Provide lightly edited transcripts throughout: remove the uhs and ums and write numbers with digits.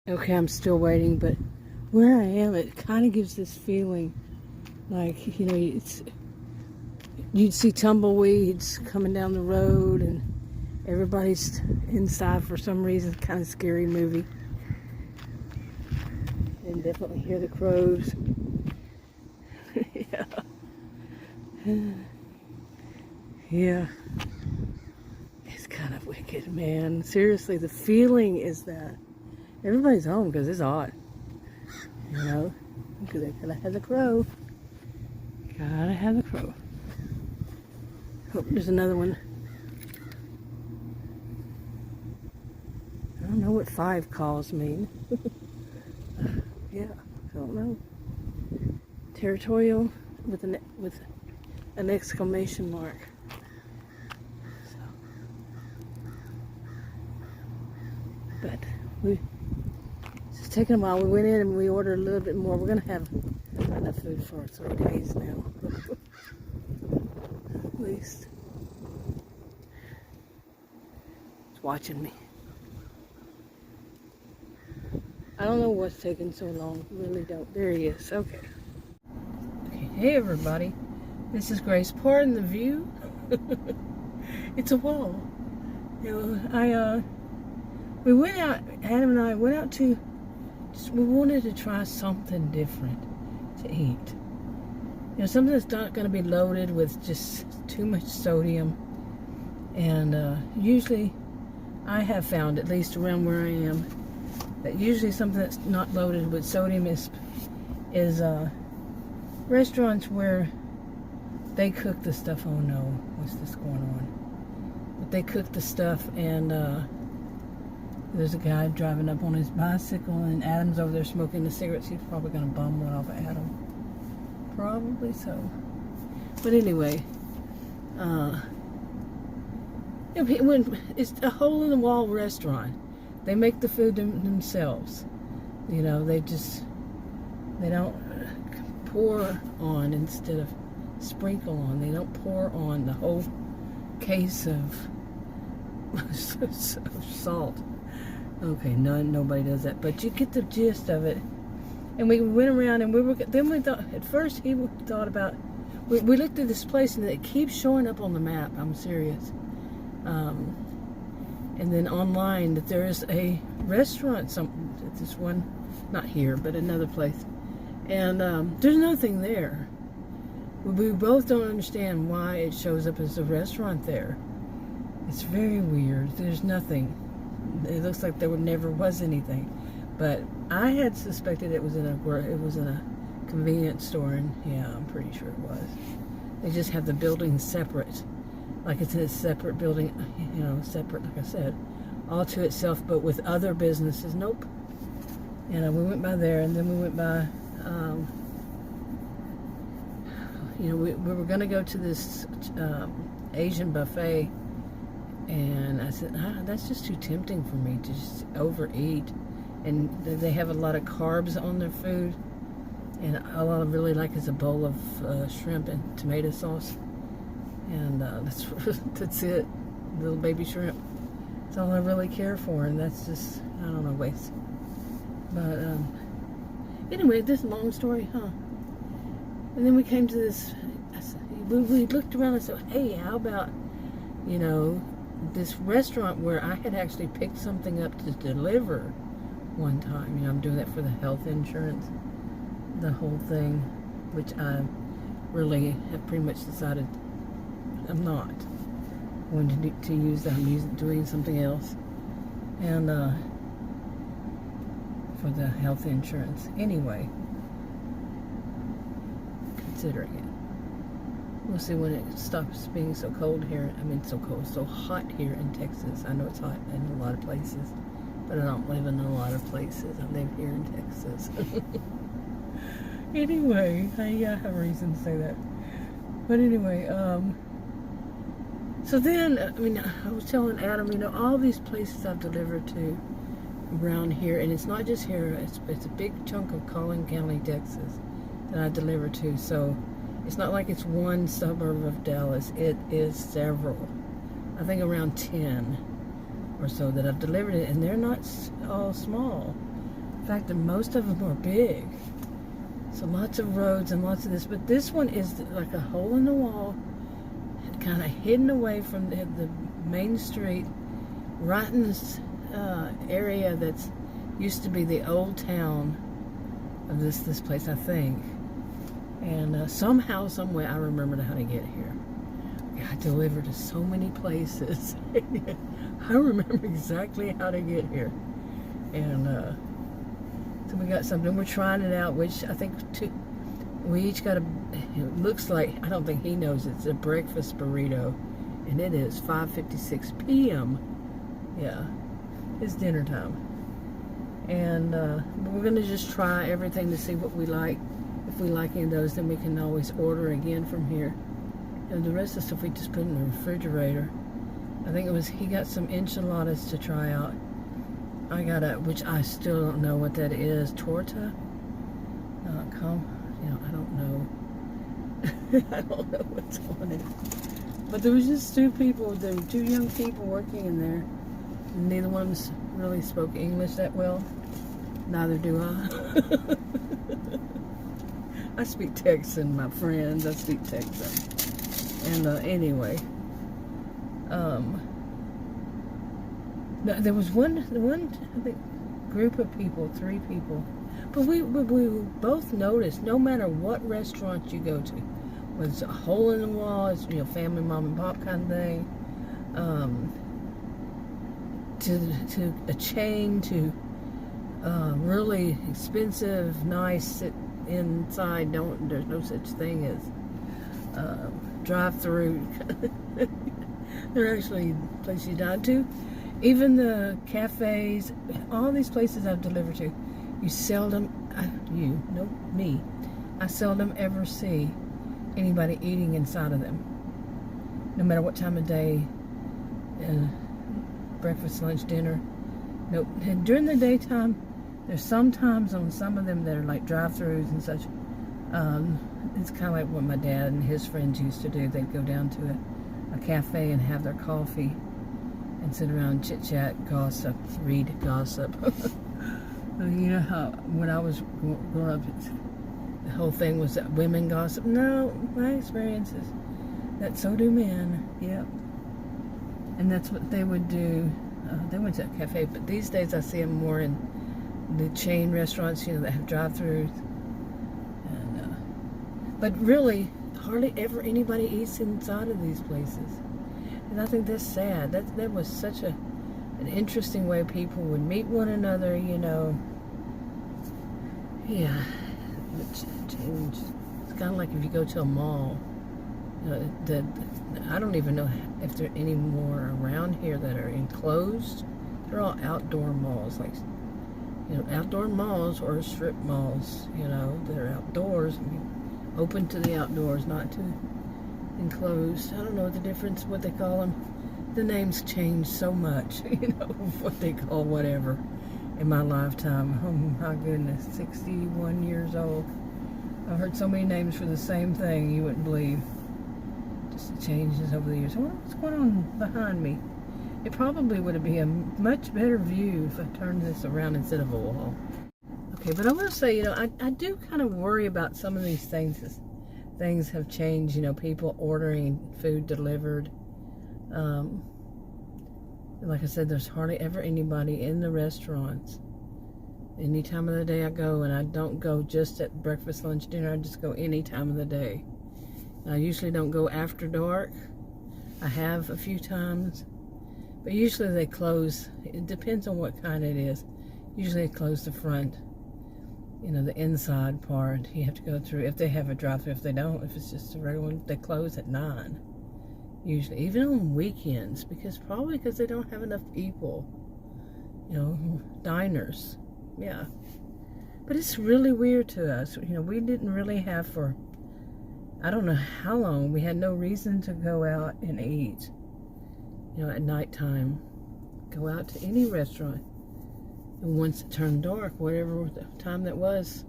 Okay, I'm still waiting, but where I am, it kind of gives this feeling like, you'd see tumbleweeds coming down the road and everybody's inside for some reason. Kind of scary movie. And definitely hear the crows. Yeah. Yeah. It's kind of wicked, man. Seriously, the feeling is that everybody's home because it's hot. Because they gotta have the crow. Gotta have the crow. Oh, there's another one. I don't know what 5 calls mean. Yeah, I don't know. Territorial with an exclamation mark. So, but it's taking a while. We went in and we ordered a little bit more. We're gonna have enough food for 3 days now, at least. It's watching me. I don't know what's taking so long. Really don't. There he is. Okay. Hey everybody. This is Grace. Pardon the view. It's a wall. We went out. Adam and I went out to. We wanted to try something different to eat. Something that's not going to be loaded with just too much sodium. And usually, I have found, at least around where I am, that usually something that's not loaded with sodium is restaurants where they cook the stuff. Oh no, what's this going on? But they cook the stuff, and there's a guy driving up on his bicycle, and Adam's over there smoking the cigarettes. He's probably going to bum one off of Adam. Probably so. But anyway, when it's a hole-in-the-wall restaurant. They make the food themselves. They don't pour on instead of sprinkle on. They don't pour on the whole case of salt. Okay, nobody does that, but you get the gist of it. And we went around, and we thought, at first he thought about, we looked at this place, and it keeps showing up on the map. I'm serious. And then online that there is a restaurant, this one, not here, but another place. And there's nothing there. We both don't understand why it shows up as a restaurant there. It's very weird. There's nothing. It looks like there never was anything. But I had suspected it was in a convenience store, and yeah, I'm pretty sure it was. They just have the buildings separate. Like it's in a separate building, separate, like I said, all to itself, but with other businesses. Nope. We went by there, and then we went by, we were going to go to this Asian buffet, and I said, that's just too tempting for me to just overeat. And they have a lot of carbs on their food, and all I really like is a bowl of shrimp and tomato sauce. And that's it. Little baby shrimp. That's all I really care for, and that's just, I don't know, waste. But anyway, this long story, huh? And then we came to this. We looked around and said, "Hey, how about this restaurant where I had actually picked something up to deliver one time? I'm doing that for the health insurance, the whole thing, which I really have pretty much decided." I'm not going to use that. I'm doing something else, and for the health insurance. Anyway, considering it, we'll see when it stops being so cold here. So hot here in Texas. I know it's hot in a lot of places, but I don't live in a lot of places. I live here in Texas. Anyway, I have a reason to say that. But anyway, so then, I was telling Adam, all these places I've delivered to around here, and it's not just here, it's a big chunk of Collin County, Texas, that I deliver to. So it's not like it's one suburb of Dallas. It is several. I think around 10 or so that I've delivered it, and they're not all small. fact, most of them are big. So lots of roads and lots of this. But this one is like a hole in the wall, kind of hidden away from the main street, right in this area that's used to be the old town of this place, I think. And somehow, some way, I remembered how to get here. I delivered to so many places. I remember exactly how to get here. And so we got something. We're trying it out, which I think we each got it looks like, I don't think he knows, it's a breakfast burrito. And it is 5:56 p.m. Yeah, it's dinner time. And we're going to just try everything to see what we like. If we like any of those, then we can always order again from here. And the rest of the stuff we just put in the refrigerator. I think he got some enchiladas to try out. I got which I still don't know what that is. Torta? I don't know. I don't know what's on it. But there was just two young people working in there. Neither one of them really spoke English that well. Neither do I. I speak Texan, my friends. I speak Texan. And anyway, there was one I think, group of people, 3 people. But we both noticed, no matter what restaurant you go to, whether it's a hole in the wall, it's family mom and pop kind of thing, to a chain, to really expensive, nice, sit inside. There's no such thing as drive-through. They're actually places you dine to. Even the cafes, all these places I've delivered to, I seldom ever see anybody eating inside of them. No matter what time of day, breakfast, lunch, dinner. Nope. And during the daytime, there's sometimes on some of them that are like drive-throughs and such. It's kind of like what my dad and his friends used to do. They'd go down to a cafe and have their coffee and sit around, chit-chat, gossip, read gossip. You know how when I was growing up, the whole thing was that women gossip. No, my experience is that so do men. Yep. And that's what they would do. They went to a cafe, but these days I see them more in the chain restaurants, that have drive-throughs. But really, hardly ever anybody eats inside of these places. And I think that's sad. That was such an interesting way people would meet one another, Yeah, it's changed. It's kind of like if you go to a mall. I don't even know if there are any more around here that are enclosed. They're all outdoor malls, like outdoor malls or strip malls. They're outdoors, open to the outdoors, not to enclosed. I don't know the difference, what they call them. The names change so much, what they call whatever in my lifetime. Oh my goodness, 61 years old. I've heard so many names for the same thing you wouldn't believe. Just changes over the years. I wonder what's going on behind me. It probably would be a much better view if I turned this around instead of a wall. Okay, but I will say, I do kind of worry about some of these things as things have changed, people ordering food delivered. Like I said, there's hardly ever anybody in the restaurants. Any time of the day I go, and I don't go just at breakfast, lunch, dinner, I just go any time of the day. I usually don't go after dark. I have a few times, but usually they close. It depends on what kind it is. Usually they close the front, the inside part. You have to go through, if they have a drive-thru. If they don't, if it's just a regular one, they close at 9. Usually, even on weekends, probably because they don't have enough people, diners. Yeah. But it's really weird to us. We didn't really have for, I don't know how long, we had no reason to go out and eat, at nighttime. Go out to any restaurant. And once it turned dark, whatever time that was.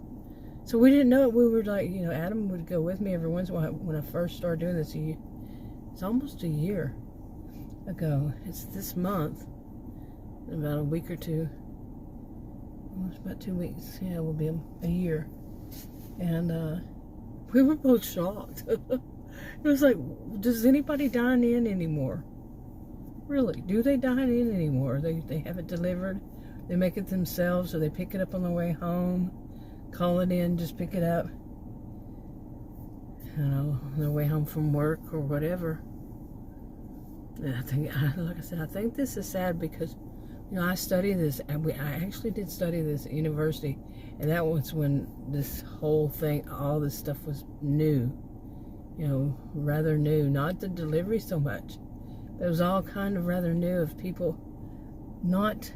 So we didn't know it. We were like, Adam would go with me every once in a while when I first started doing this. It's almost a year ago. It's this month, in about a week or two. It's about 2 weeks. Yeah, it will be a year. And we were both shocked. It was like, does anybody dine in anymore? Really, do they dine in anymore? They have it delivered, they make it themselves, or they pick it up on the way home, call it in, just pick it up, on their way home from work or whatever. And I think, like I said, I think this is sad because, I study this, and I actually did study this at university, and that was when this whole thing, all this stuff was new, rather new, not the delivery so much. It was all kind of rather new of people not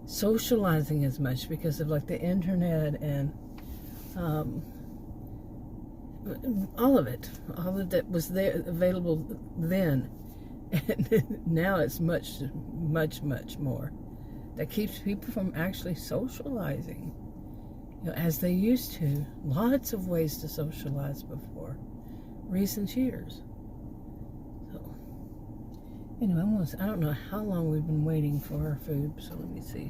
socializing as much because of like the internet and all of that was there available then, and now it's much, much, much more. That keeps people from actually socializing, as they used to. Lots of ways to socialize before recent years. Anyway, I don't know how long we've been waiting for our food, so let me see.